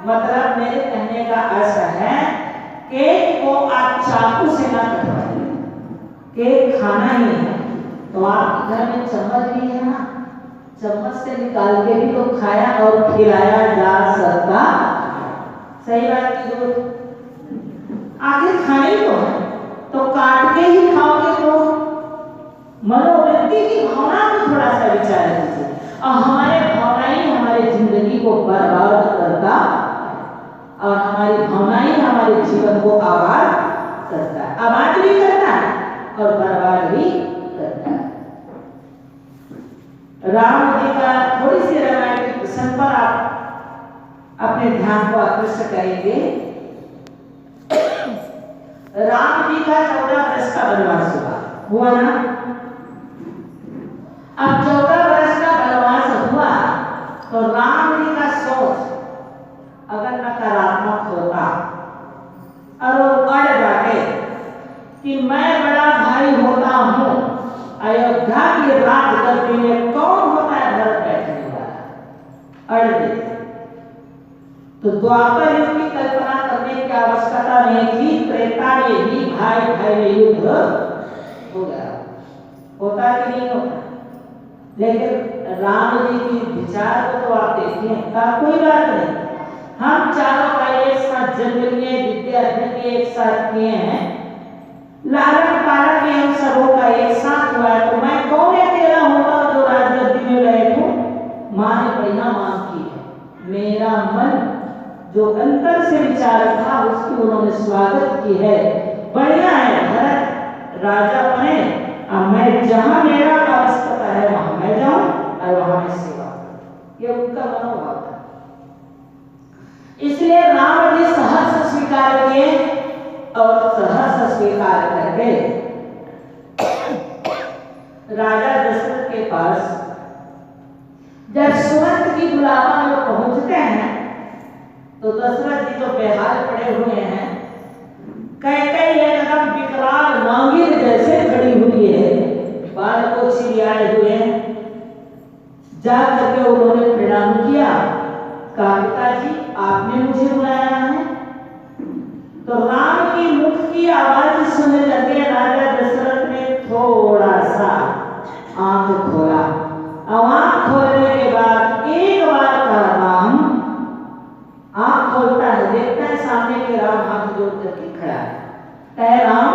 मतलब मेरे कहने का अर्थ है केक को आप चाकू से ना कटवाइए, केक खाना ही है तो आप घर में चम्मच भी है ना, चम्मच से निकाल के भी तो खाया और खिलाया जा सकता। सही बात की जो आखिर खाना ही तो है, तो काट के ही खाओगे तो मनोवृत्ति की भावना को थोड़ा सा विचार कीजिए। और हमारे भावना ही हमारी जिंदगी को बर्बाद करता और हमारी भावना ही हमारे जीवन को आबाद करता है, आबाद भी करता है और बर्बाद भी करता है। राम जी का थोड़ी सी रामायण के प्रसंग पर आप अपने ध्यान को आकृष्ट करेंगे। राम जी का 14 वर्ष का वनवास हुआ ना। अब 14 वर्ष का वनवास हुआ तो राम जी का सोच अगर नकारात्मक होता और वो अड़ जाते कि मैं बड़ा भाई होता हूं, अयोध्या के राजगद्दी में कौन होता है भरत बैठने वाला, अड़ गए तो द्वापर युग की कल्पना करने की आवश्यकता नहीं थी। त्रेता में भी भाई भाई में युद्ध हो गया, होता कि नहीं होता। लेकिन राम जी की विचार को तो आप देखिए, कोई बात नहीं, हम चारों का एक साथ जन्म लिए, विद्या अध्ययन एक साथ किए हैं, लालन पालन भी हम सबों का एक साथ हुआ है, तो मैं कौन अकेला होता जो राजगद्दी में बैठूं। मां ने बढ़िया मांग की है, मेरा मन जो अंतर से विचार था उसकी उन्होंने स्वागत की है, बढ़िया है भरत राजा बने, अब मैं जहां मेरा आवश्यकता है वहां मैं जाऊं और वहां मैं सेवा करूं, ये उनका मनोभाव था। इसलिए राम जी सहर्ष स्वीकार किए और सहर्ष स्वीकार करके राजा दशरथ के पास जब सुमंत की बुलावा में पहुंचते हैं तो दशरथ जी तो बेहाल पड़े हुए हैं, कैकेयी एकदम विकराल नांगिन जैसे खड़ी हुई है, बाल को छिड़ियाए हुए। जा करके उन्होंने प्रणाम किया, कहा पिताजी आपने मुझे बुलाया है। तो राम की मुख की आवाज सुनने लगे राजा दशरथ ने थोड़ा सा आंख खोला, आंख खोलने के बाद एक बार कहा राम, आंख खोलता है देखता है सामने के राम हाथ जोड़ करके खड़ा है, कहे राम।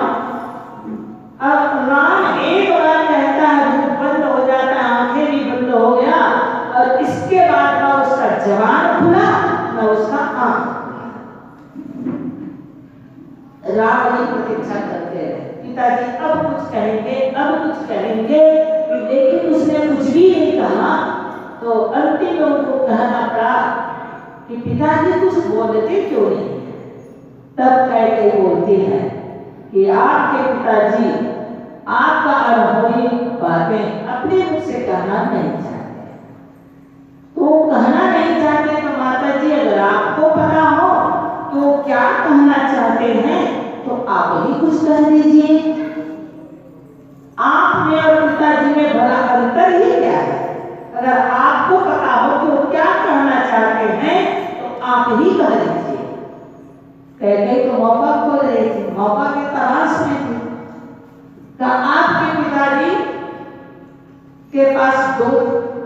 अब राम एक बार कहता है मुंह बंद हो जाता है, आंखें भी बंद हो गया और इसके बाद ना उसका जवान खुला ना उसका आंख। राम जी प्रतीक्षा करते हैं, पिताजी अब कुछ कहेंगे अब कुछ कहेंगे, लेकिन उसने कुछ भी नहीं कहा। तो अंतिम में उनको कहना पड़ा कि पिताजी कुछ बोलते क्यों नहीं। तब कैकेयी बोलती है कि आपके पिताजी आपका अनुभवी बातें अपने मुख से कहना नहीं चाहते, तो कहना नहीं चाहते तो माता जी अगर आपको पता हो तो क्या कहना चाहते हैं तो आप ही कुछ कह दीजिए। आप में और पिताजी में बड़ा अंतर ही क्या है, अगर आपको पता हो तो क्या कहना चाहते हैं तो आप ही कह दीजिए। कैकेयी तो मौका खोल रही थी, मौका की तलाश में थी। तो आपके पिताजी के पास दो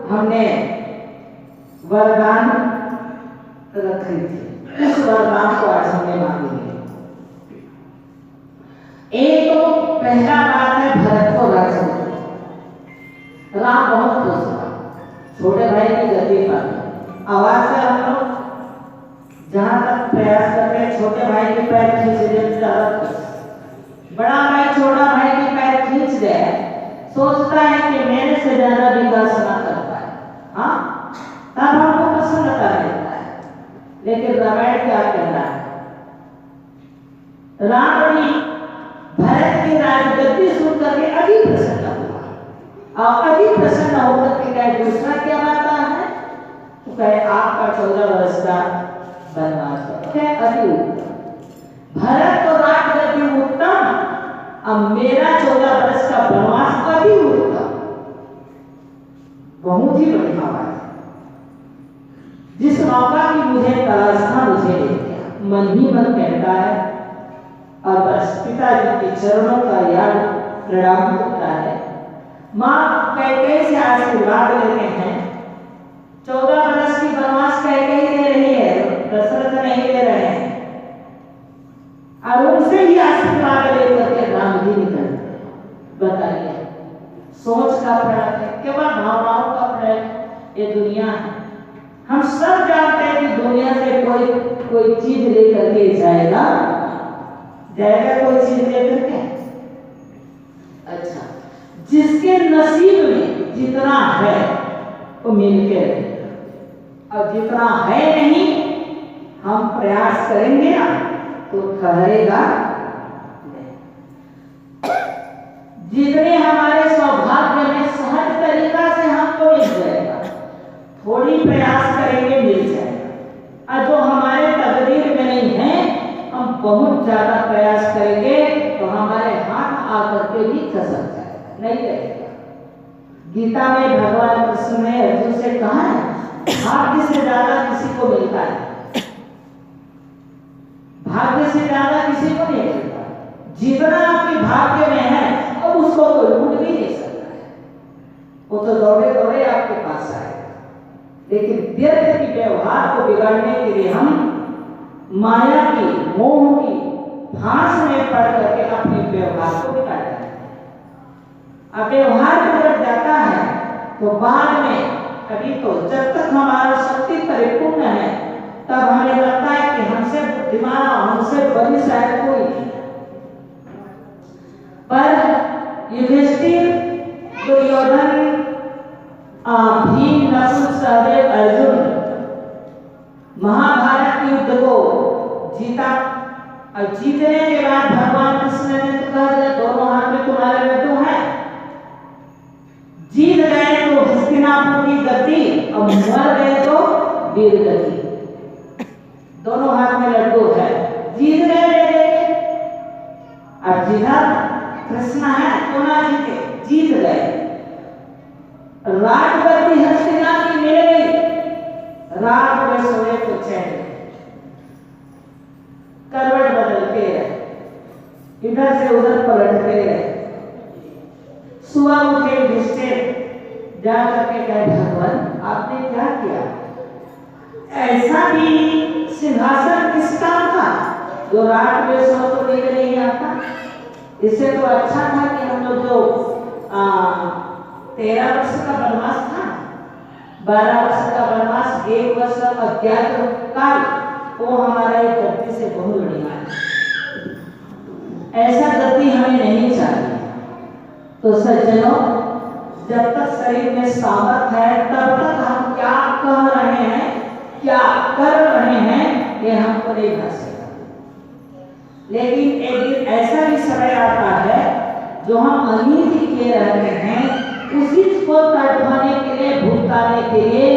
हमने वरदान रखे थे, उस वरदान को आज हमने मांगेंगे। एक तो पहला बात है भरत को राजा, राम बहुत खुश हुआ छोटे भाई की गद्दी पर। आवाज से हम लोग जहां तक प्रयास करते हैं छोटे भाई के पैर खींच दे, बड़ा भाई छोटा भाई के पैर खींच दे, सोचता है कि मेरे से ज्यादा विकास ना कर पाए, हाँ तब हमको प्रसन्नता मिलता है। लेकिन रामायण क्या कहना है, राम जी भरत की राजगद्दी सुन करके अति प्रसन्न हुआ और अति प्रसन्न होकर के कहे दूसरा क्या बात है, तो कहे आपका 14 वर्ष का वनवास है अति उत्तम। भरत तो राजगद्दी उत्तम, अब मेरा 14 वर्ष का वनवास अति उत्तम, बहुत ही बढ़िया बात है। जिस मौका की मुझे तलाश था मुझे ले गया, मन ही मन कहता है। और बस पिताजी के चरणों का याद प्रणाम होता है। माँ कैकेयी से आशीर्वाद लेते हैं। 14 वर्ष की वनवास कैकेयी दे रही है, दशरथ नहीं दे रहे हैं। और उनसे ही आशीर्वाद लेकर के राम जी निकलते हैं। बताइए, सोच का फर्क है, केवल भावनाओं का फर्क। ये दुनिया है, हम सब जानते हैं कि दुनिया से कोई चीज लेकर के जाएगा कोई चीज लेकर के। अच्छा, जिसके नसीब में जितना है वो मिलके रहेगा, और जितना है नहीं हम प्रयास करेंगे ना तो ठहरेगा नहीं। जितने हमारे सौभाग्य में सहज तरीका से हमको मिल जाएगा, थोड़ी प्रयास करेंगे मिल जाएगा। और जो हमारे तकदीर में नहीं है, हम बहुत ज्यादा प्रयास करेंगे तो हमारे हाथ आकर के भी खसक जाएगा, नहीं रहेगा। गीता में भगवान कृष्ण ने अर्जुन से कहा है, भाग्य से ज्यादा किसी को मिलता है, भाग्य से ज्यादा किसी को नहीं मिलता। जितना आपके भाग्य में है अब उसको तो लूट भी नहीं सकता है, वो तो दौड़े दौड़े आपके पास आएगा। लेकिन व्यर्थ की व्यवहार को बिगाड़ने के लिए हम माया की, मोह की फांस में पड़ करके अपने व्यवहार को बिगाड़ देते हैं। अब व्यवहार बिगड़ जाता है तो बाद में कभी तो जब तक हमारा शक्ति परिपूर्ण है तब हमें लगता है कि हमसे बुद्धिमान, हमसे बड़ी शायद कोई नहीं। पर युधिष्ठिर, दुर्योधन, भीम, नकुल, सहदेव, अर्जुन महाभारत युद्ध को जीता। और जीतने के बाद भगवान कृष्ण ने तो कहा दिया, दोनों हाथ में तुम्हारे लड्डू है, जीत गए तो हस्तिनापुर की गद्दी और मर गए तो वीर गद्दी। दोनों हाथ में लड्डू है, जीत गए ले गए। अब जिधर कृष्ण है तो ना जीते, जीत गए। राजगद्दी हस्तिनापुर की मिल गई, रात में सोए तो चैन, करवट बदलते रहे, इधर से उधर पलटते रहे। सुबह उठे युधिष्ठिर, जा करके कहे, भगवान आपने क्या किया? ऐसा भी सिंहासन किस काम का जो रात में सो तो नहीं आता? इससे तो अच्छा था कि हम लोग जो 13 वर्ष का वनवास था, 12 वर्ष का वनवास, 1 वर्ष अज्ञात काल, वो हमारा एक गद्दी से बहुत बढ़िया है। ऐसा गद्दी हमें नहीं चाहिए। तो सज्जनों, जब तक शरीर में सामर्थ्य है तब तक हम क्या कह रहे हैं, क्या कर रहे हैं, ये हमको नहीं बता सकता। लेकिन एक दिन ऐसा भी समय आता है जो हम अनित किए रहते हैं, उसी को तड़पाने के लिए, भुगताने के लिए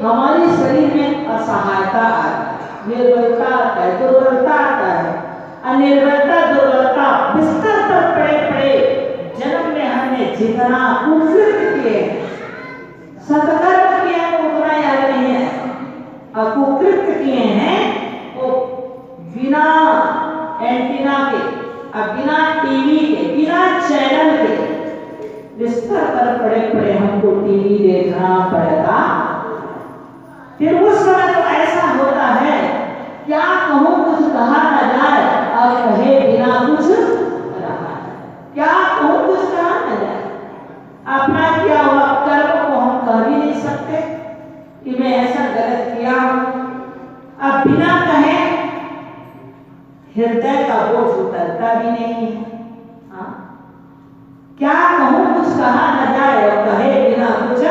हमारे शरीर में असहायता आती है, निर्बलता आता है, दुर्बलता आता है। अनिर्बलता, दुर्बलता, बिस्तर पर पड़े पड़े जन्म में हमने जितना कुकृत्य किए, सत्कर्म किए हैं उतना याद नहीं है, और कुकृत्य किए हैं वो बिना एंटीना के, बिना टीवी के, बिना चैनल के बिस्तर पर पड़े पड़े हमको टीवी देखना पड़ेगा। फिर उस समय तो ऐसा होता है, क्या कहूं कुछ कहा न जाए और कहे बिना कुछ रहा। क्या कहूं कुछ कहा न जाए, अपना क्या हुआ कर्म को हम कह भी नहीं सकते कि मैं ऐसा गलत किया। अब बिना कहे हृदय का बोझ उतरता भी नहीं है। क्या कहूं कुछ कहा न जाए और कहे बिना कुछ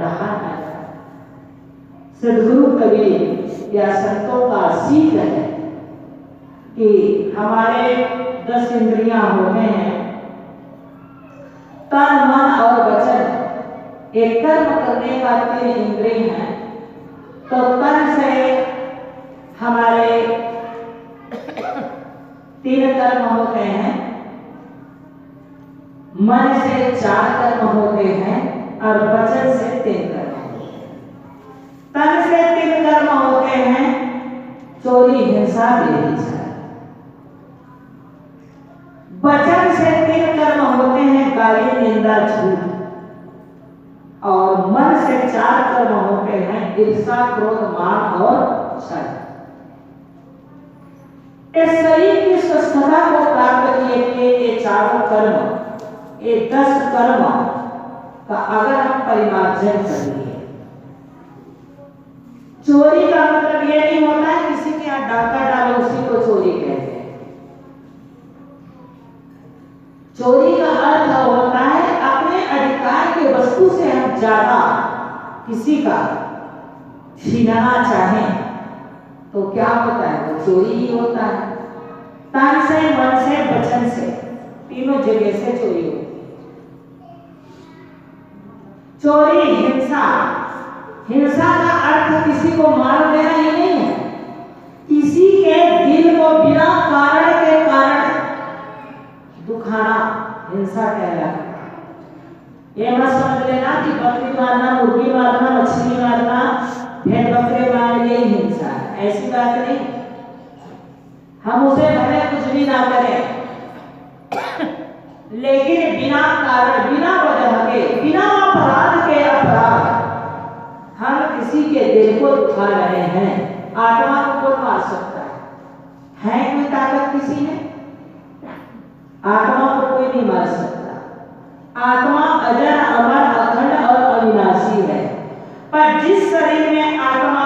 रहा न जाए। सद्गुरु कबीर या संतों का सीख है कि हमारे 10 इंद्रियां होते हैं, तन, मन और वचन। एक कर्म करने का 3 इंद्रिय हैं। तो तन से हमारे 3 कर्म होते हैं, मन से 4 कर्म होते हैं और वचन से 3 कर्म होते हैं। तन से 3 चोरी, हिंसा, व्यभिचार। वचन से 3 कर्म होते हैं, गाली, निंदा, झूठ। और मन से 4 कर्म होते हैं, ईर्ष्या, क्रोध, मान और छल। इस शरीर की स्वस्थता को प्राप्त किए हुए ये चारों कर्म, ये 10 कर्म का अगर हम परिमार्जन कर लिए, चोरी का मतलब ये नहीं होता है किसी के यहाँ डाका डालो उसी को चोरी कहते हैं। चोरी का अर्थ होता है अपने अधिकार के वस्तु से हम ज्यादा किसी का छीनना चाहें तो क्या होता है, वो चोरी ही होता है। तन से, मन से, वचन से, तीनों जगह से चोरी होती है। चोरी, हिंसा, हिंसा का अर्थ किसी को मार देना ही नहीं है, किसी के दिल को बिना कारण के कारण दुखाना हिंसा कहलाता है। ये मत समझ लेना कि बकरी मारना, मुर्गी मारना, मछली मारना, भेड़ बकरे मारना यही हिंसा है, ऐसी बात नहीं। हम उसे भले कुछ भी ना करें लेकिन बिना कारण, बिना वजह के, बिना अपराध के अपराध हम किसी के दिल को दुखा रहे हैं। आत्मा को कौन मार सकता है कोई ताकत किसी में? आत्मा को कोई नहीं मार सकता। आत्मा अजर, अमर, अखंड और अविनाशी है। पर जिस शरीर में आत्मा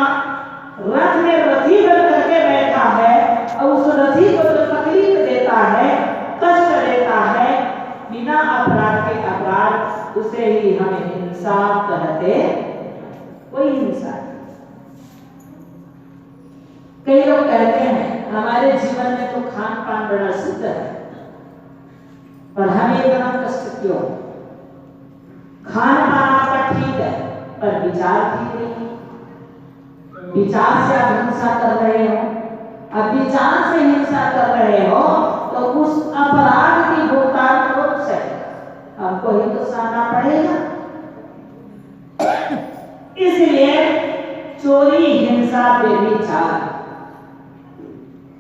रथ में रथी बन करके बैठा है और उस रथी को जो तकलीफ देता है, कष्ट देता है, बिना अपराध के अपराध, उसे ही हम हिंसा कहते। कोई हिंसा नहीं। कई लोग कहते हैं हमारे जीवन में तो खान पान बड़ा शुद्ध है, पर हमें इतना कष्ट क्यों? खान पान आपका ठीक है पर विचार ठीक नहीं। विचार से आप हिंसा कर रहे हो, अब विचार से हिंसा कर रहे हो तो उस अपराध की भुगतान कौन से हमको ही तो सहना पड़ेगा। इसलिए चोरी, हिंसा, व्यभिचार,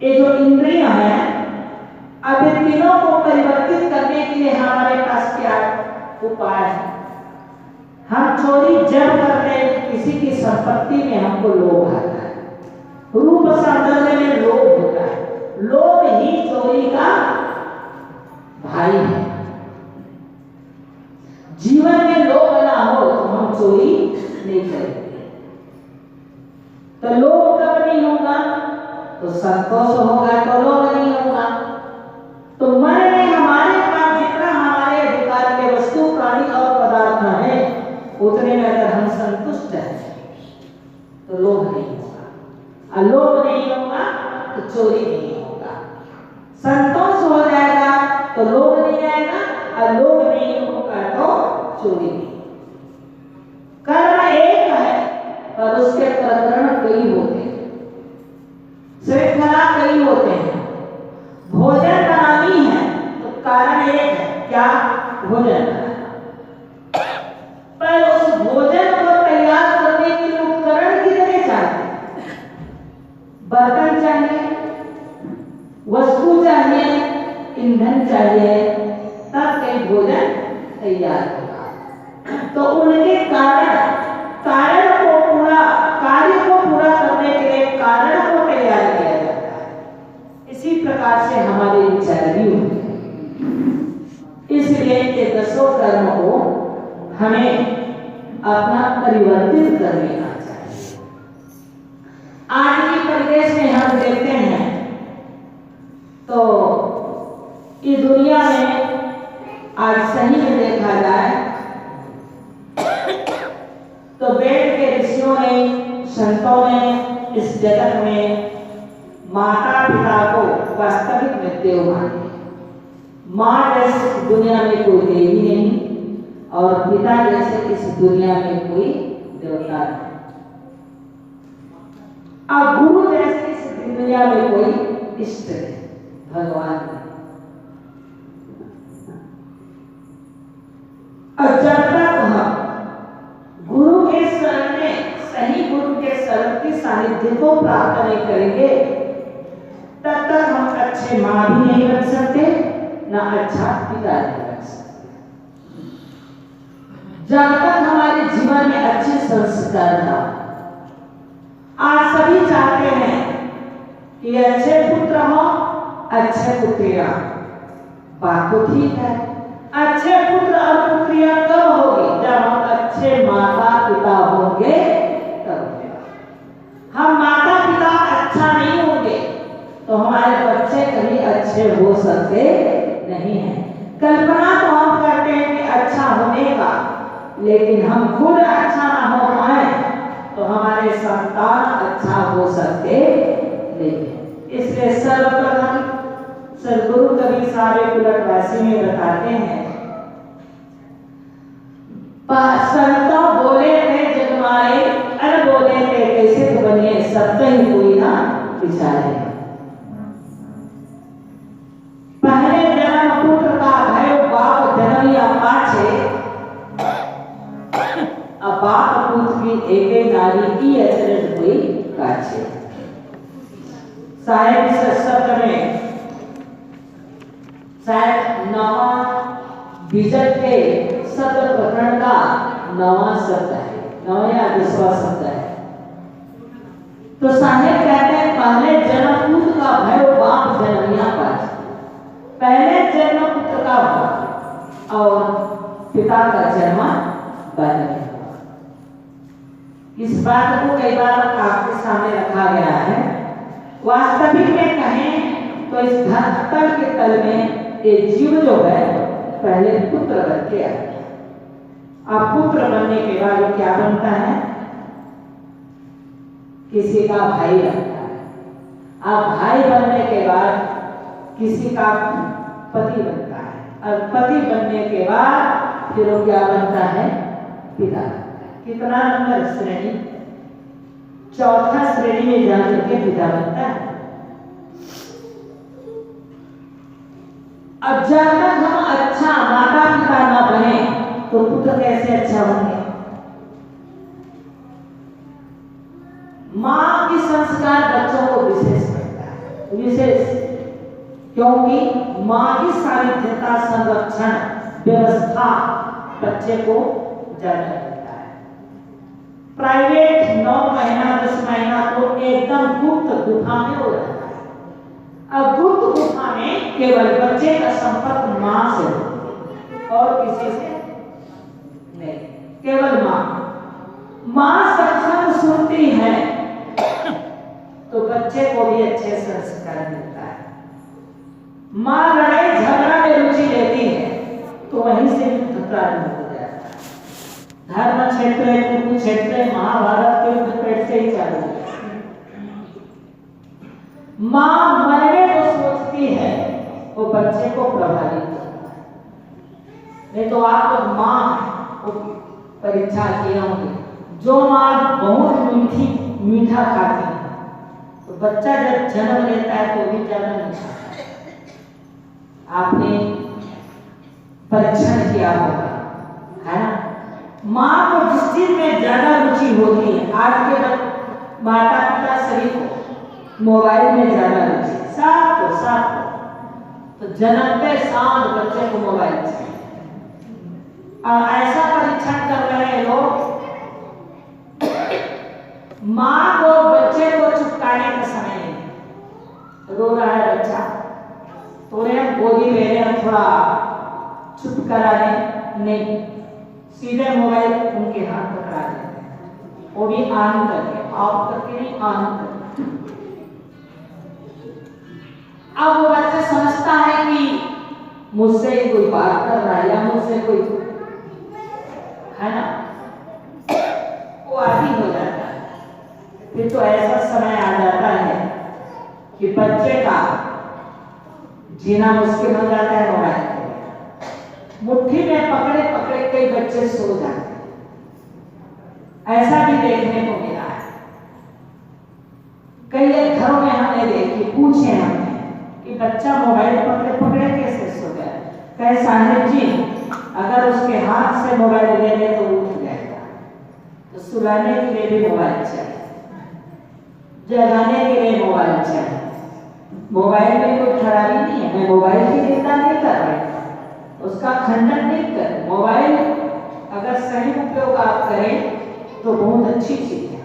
ये जो इंद्रियां हैं, अब इन तीनों को परिवर्तित करने के लिए हमारे पास क्या उपाय है? हम चोरी जब करते हैं किसी की संपत्ति में हमको लोभ आता है, रूप सौंदर्य में लोभ होता है, लोभ ही चोरी का भाई है। जीवन में लोभ ना हो तो हम चोरी नहीं करेंगे। तो लोभ कब नहीं होगा? तो संतोष होगा तो लोभ नहीं होगा। तो मन में हमारे पास जितना हमारे अधिकार के वस्तु, प्राणी और पदार्थ है, उतने में अगर हम संतुष्ट हैं तो लोभ नहीं होगा। लोभ नहीं होगा तो चोरी नहीं होगा। संतोष हो जाएगा तो लोभ नहीं आएगा, और लोभ नहीं होगा तो चोरी नहीं। कर्म एक है पर उसके प्रकरण कई होते हैं, श्रृंखला कई होते हैं। भोजन बनानी है तो कारण एक है, क्या? भोजन बनाना। पर उस भोजन को तैयार करने के लिए उपकरण कितने चाहिए? बर्तन चाहिए, वस्तु चाहिए, ईंधन चाहिए, तब कहीं भोजन तैयार होगा। तो उनके कारण को पूरा, कार्य को पूरा करने के लिए कारण को तैयार किया जाता है। इसी प्रकार से हमारे विचार भी होते हैं। इसलिए ये 10 कर्म को हमें अपना परिवर्तित कर लेना चाहिए। आज की परिवेश में हम देखते हैं तो इस दुनिया में आज सही में देखा जाए तो वेद के ऋषियों ने, संतों ने इस जगत में माता पिता को वास्तविक में देव माने। माँ जैसे दुनिया में कोई देवी नहीं और पिता जैसे इस दुनिया में कोई देवता नहीं, और गुरु जैसे इस दुनिया में कोई इष्ट नहीं, भगवान नहीं। और जब तक हम गुरु के शरण में, सही गुरु के शरण की सानिध्य को प्राप्त नहीं करेंगे तब तक हम अच्छे माँ भी नहीं बन सकते, ना अच्छा पिता नहीं बन सकते। जब तक हमारे जीवन में अच्छे संस्कार ना, आज सभी चाहते हैं कि अच्छे पुत्र हो, अच्छे पुत्रियां। बात तो ठीक है, अच्छे पुत्र और पुत्रियां कब होगी? जब हम अच्छे माता पिता होंगे तब होगा। हम माता पिता अच्छा नहीं होंगे तो हमारे बच्चे कभी अच्छे हो सकते नहीं हैं। कल्पना तो हम करते हैं कि अच्छा होने का, लेकिन हम खुद अच्छा ना हो पाए तो हमारे संतान अच्छा हो सकते नहीं है। इसलिए सर्वप्रथम सदगुरु कबीर साहब उलटवासी में बताते हैं, संतो बोले थे जगमाए, अन बोले थे कैसे तो बनिए, सब ही कोई ना विचारे। पहले जन्म पुत्र का भयो बाप जन्मिया पाछे, अब बाप पुत्र की एक नारी की अचरज हुई काछे। साहेब इस शब्द में शायद नवा बीजक के शब्द प्रकरण का नवा शब्द है, नया दूसरा शब्द है। तो साहेब कहते हैं पहले जन्म पुत्र का भयो बाप जन्मिया पाछे। पहले जन्म पुत्र का हुआ और पिता का जन्म बाद में हुआ। इस बात को कई बार आपके सामने रखा गया है। वास्तविक में कहें तो इस धरातल के तल में ये जीव जो है पहले पुत्र बन के आया। अब पुत्र बनने के बाद वो क्या बनता है? किसी का भाई बनता है। अब भाई बनने के बाद किसी का पति बनता है और पति बनने के बाद फिर वो क्या बनता है? पिता बनता है। कितना नंबर श्रेणी? चौथा श्रेणी में जाकर के पिता बनता है। अब जब तक हम अच्छा माता पिता न बने तो पुत्र कैसे अच्छा होंगे? माँ की संस्कार बच्चों को विशेष करता है, विशेष, क्योंकि माँ की सानिध्यता संरक्षण व्यवस्था बच्चे को ज्यादा देता है। प्राइवेट 9 महीना 10 महीना तो एकदम गुप्त गुफा में हो जाता है। अब गुप्त गुफा में केवल बच्चे का संपर्क माँ से और किसी से नहीं, केवल माँ। माँ सत्संग सुनती है तो बच्चे को भी अच्छे संस्कार मिलता है। माँ लड़ाई झगड़ा में रुचि लेती है तो वहीं से युद्ध प्रारंभ हो जाता है। धर्म क्षेत्र कुरुक्षेत्र महाभारत के युद्ध पेट से ही चालू है। माँ मरने को सोचती है वो बच्चे को प्रभावित करता है। नहीं तो आप लोग माँ को परीक्षा किए होंगे, जो माँ बहुत मीठा खाती है तो बच्चा जब जन्म लेता है तो भी ज्यादा नहीं खाता। आपने परीक्षण किया होगा, है ना? माँ को जिस चीज में ज्यादा रुचि होती है, आज के माता पिता सभी को मोबाइल में ज्यादा रुचि, साथ तो जन्मते साथ बच्चे को मोबाइल चाहिए। और ऐसा परीक्षण कर रहे हैं लोग, माँ को बच्चे को चुपकाने का समय नहीं। रो रहा है बच्चा, थोड़े हम गोदी ले रहे हैं, थोड़ा चुप करा दें, नहीं, सीधे मोबाइल उनके हाथ पकड़ा देते हैं, वो भी ऑन करके, ऑफ करके नहीं, ऑन करके। अब वो बच्चा समझता है कि मुझसे कोई बात कर रहा है या मुझसे कोई, है ना, वो आदि हो जाता है। फिर तो ऐसा समय आ जाता है कि बच्चे का जीना मुश्किल हो जाता है। मोबाइल मुट्ठी में पकड़े पकड़े कई बच्चे सो जाते हैं, ऐसा भी देखने को मिला है। कई घरों में हमने देखी, पूछे हमने कि बच्चा मोबाइल पकड़े पकड़े कैसे सो गया? कहे साहेब जी, अगर उसके हाथ से मोबाइल ले ले तो उठ जाएगा, तो सुलाने के लिए भी मोबाइल चाहिए। जगाने के लिए मोबाइल चाहिए। मोबाइल में कोई खराबी नहीं है, मैं मोबाइल की निंदा नहीं कर रही, उसका खंडन नहीं कर। मोबाइल अगर सही उपयोग आप करें तो बहुत अच्छी चीज है,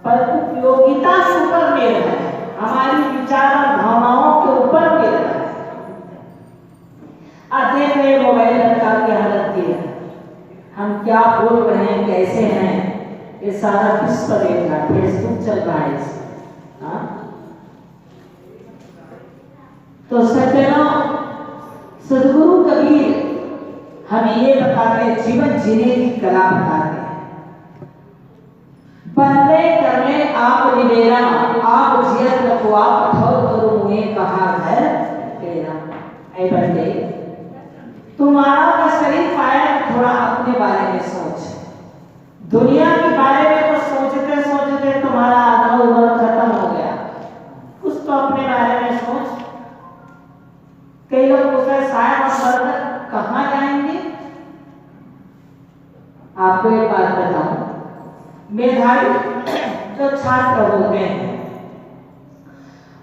पर उपयोगिता से ऊपर निर्भर है, हमारी विचार और भावनाओं के ऊपर निर्भर है। आप देख रहे मोबाइल का क्या हालत है, हम क्या बोल रहे हैं, कैसे हैं, ये सारा विश्व देख रहा है, फेसबुक चल रहा है। तो सज्जनों, सदगुरु कबीर हमें ये बताते, जीवन जीने की कला बताते हैं। बंदे करने आप निवेरा, आप जियत रखो आप कठोर करो मुझे कहा घर तेरा। ऐ बंदे, तुम्हारा का शरीर पाया, थोड़ा अपने बारे में सोच। दुनिया के बारे में तो सोचते सोचते तुम्हारा आधा उम्र खत्म हो गया, कुछ तो अपने बारे में सोच। कई लोग पूछते शायद हम मरकर कहाँ जाएंगे। आपको एक बात बताऊं, मेधावी जो छात्र होते हैं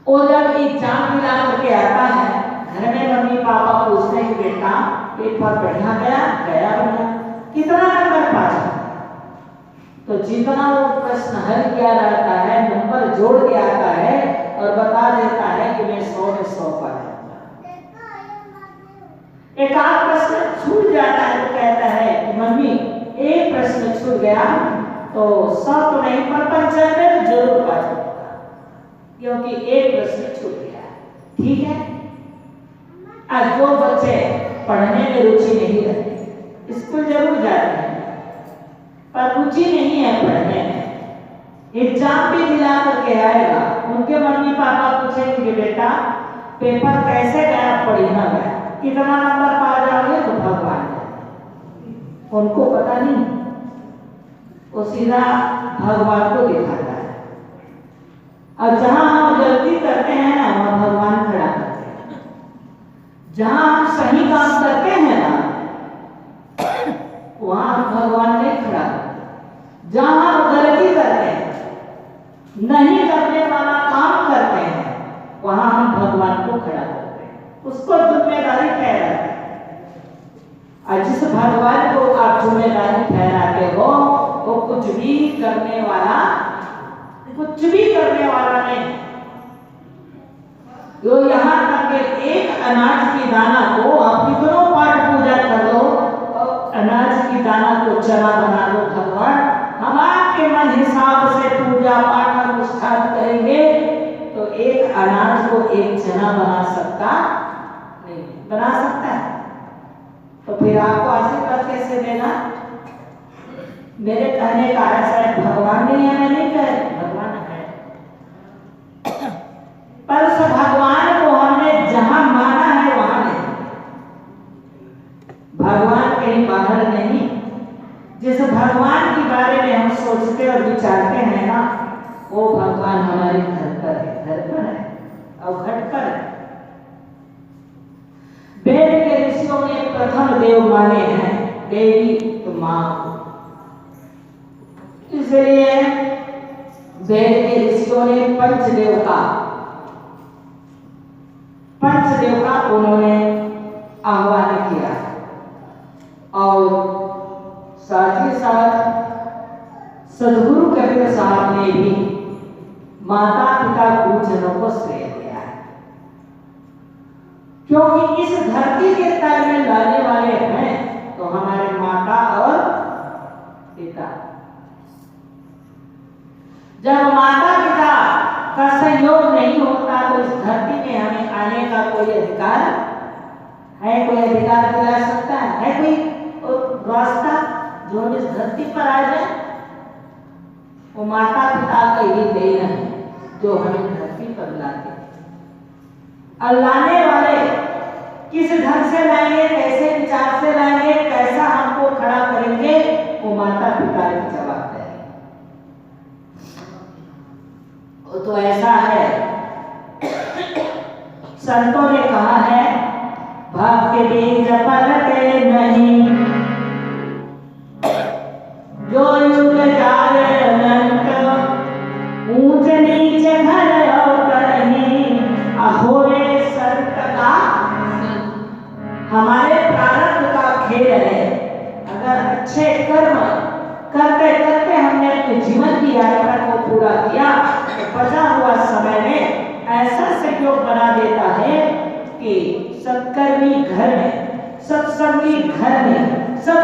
वो जब एग्जाम दिला करके आता है, घर में मम्मी पापा पूछते हैं कि बेटा पेपर बढ़िया गया, बढ़िया, कितना नंबर पाया, तो जितना वो प्रश्न हल किया जाता है नंबर जोड़ के आता है और बता देता है कि मैं 100 में 100 पाया। एक आध प्रश्न छूट जाता है तो कहता है कि मम्मी एक प्रश्न छूट गया तो 100 तो नहीं पर 95 तो जरूर पा जाऊंगा, क्योंकि एक प्रश्न छूट गया। ठीक है, आज जो बच्चे पढ़ने में रुचि नहीं रखते, स्कूल जरूर जाते हैं पर रुचि नहीं है पढ़ने में, एग्जाम भी दिला करके आएगा, उनके मम्मी पापा पूछेंगे कि बेटा पेपर कैसे गया, बढ़िया गया, कितना नंबर पा जाओगे, तो भगवान उनको पता नहीं, वो सीधा भगवान को दिखाता है। और जहां हम गलती करते हैं ना, वहां भगवान खड़ा करते हैं। जहां हम सही काम करते हैं ना, वहां भगवान नहीं खड़ा करते। जहां हम गलती करते हैं, नहीं करने वाला काम करते हैं, वहां हम भगवान को खड़ा करते हैं, उसको जिम्मेदारी ठहराते हैं। और जिस भगवान को आप जिम्मेदारी ठहराते हो वो कुछ भी करने वाला नहीं। तो यहाँ तक कि एक अनाज की दाना को आप कितनों पाठ पूजा कर लो, अनाज की दाना को चना बना लो, भगवान हम आपके मन हिसाब से पूजा पाठ अनुष्ठान करेंगे तो एक अनाज को एक चना बना सकता नहीं, बना सकता है? तो फिर आपको आशीर्वाद कैसे देना? मेरे कहने का ऐसा भगवान नहीं है, मैं नहीं कह रही, भगवान है, पर उस भगवान को हमने जहां माना है वहां नहीं। भगवान कहीं बाहर नहीं, जिस भगवान के बारे में हम सोचते और विचारते हैं ना, वो भगवान हमारे घर पर है, घर पर है और घट पर है। वेद के ऋषियों ने प्रथम देव माने हैं देवी तो मां, इसलिए वेद के ऋषियों ने पंचदेव का उन्होंने आह्वान किया और साथ ही साथ सदगुरु कबीर साहब ने भी माता पिता गुरुजनों को श्रेय दिया है, क्योंकि इस धरती के तल में लाने वाले हैं तो हमारे माता और पिता। जब माता पिता का सहयोग नहीं होता तो इस धरती में हमें आने का कोई अधिकार है? कोई अधिकार दिला सकता है कोई रास्ता जो हम इस धरती पर आ जाए? वो माता पिता का ही देन है जो हमें धरती पर लाते हैं। और लाने वाले किस ढंग से लाएंगे, कैसे विचार से लाएंगे, कैसा हमको खड़ा करेंगे, वो माता पिता की जवाबदारी। तो ऐसा है, संतों ने कहा है भक्ति बीज पलटे नहीं, जो युग जाए अनंत ऊंच नीचे घर और करही अहोरे संत का हमारे प्रारब्ध का खेल है। अगर अच्छे कर्म करते करते हमने अपने जीवन की यात्रा को पूरा किया तो बचा हुआ समय में ऐसा संयोग बना देता है कि सत्कर्मी घर में, सत्संगी घर में, सब